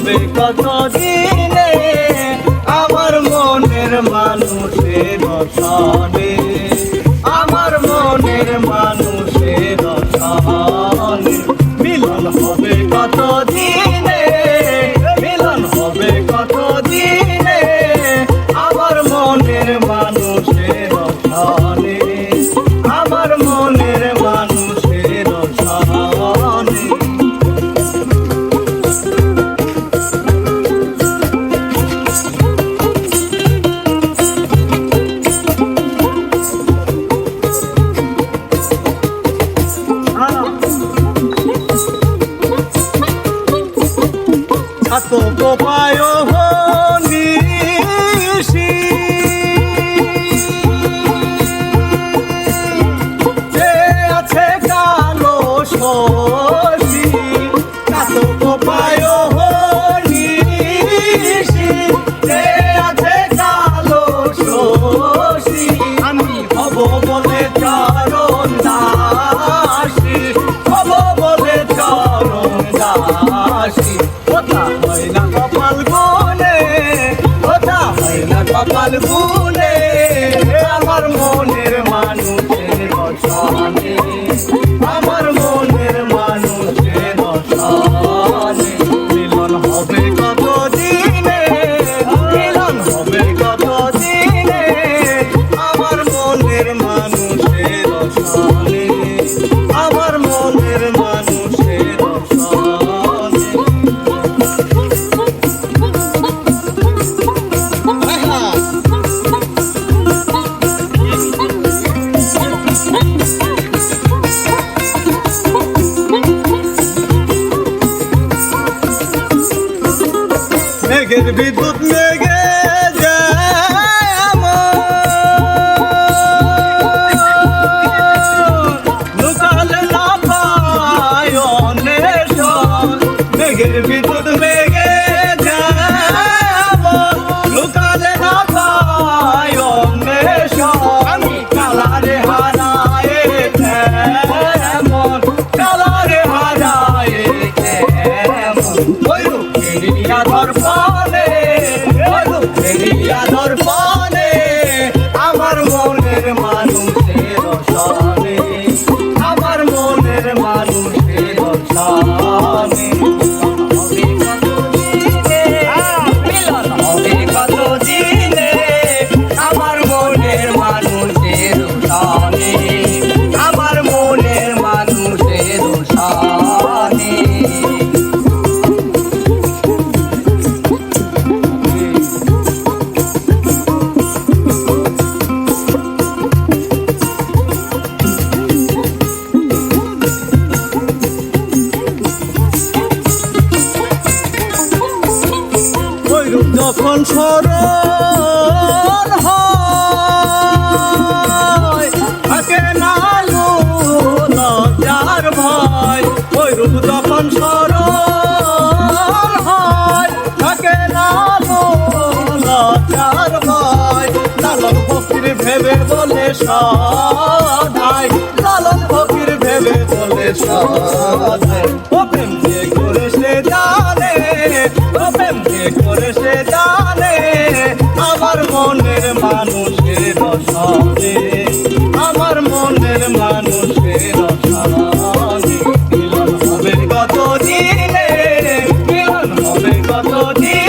হবে কত দিনে আমার মনের মানুষের সনে, আমার মনের মানুষের সনে মিলন হবে কত দিনে, মিলন হবে কত দিনে আমার মনের মানুষের সনে, আমার মনের মানুষের সনে। এত গোপায় নিশি যে আছে কালো শশী, এত গোপায় নিশি যে আছে কালো শশী আমি হব বলে চরণ দাসী, হব বলে চরণ দাসী। ওটা হয় না কপাল গুনে, ওটা হয় না কপাল গুনে আমার মনের মানুষের সনে, আমার মনের মানুষের সনে মিলন হবে কত দিনে, মিলন হবে কত দিনে আমার মনের মানুষের সনে, আমার মনের মানুষের সনে। মেঘের বিদ্যুৎ মেঘে লুকালে না পায় অন্বেষণ, মেঘের বিদ্যুৎ মেঘে লুকালে না পায় অন্বেষণ কালারে হারায় কেমন, কালারে হারায় কেমন দর্পণে, দর্পণে আমার মনের মানুষের সনে, আমার মনের মানুষের সনে মিলন হবে কত দিনে আমার মনের মানুষের সনে, আমার মনের মানুষের সনে। যখন স্মরণ হয় থাকে না লজ্জার ভয়, ওই রূপ যখন স্মরণ হয় থাকে না লজ্জার ভয় লালন ফকির ভেবে বলে সদাই, লালন ফকির ভেবে বলে সদাই ও প্রেম যে করে সে জানে, ও প্রেম যে করে সে জানে আমার মনের মানুষের সনে, আমার মনের মানুষের সনে মিলন হবে কত দিনে, মিলন হবে কত দিনে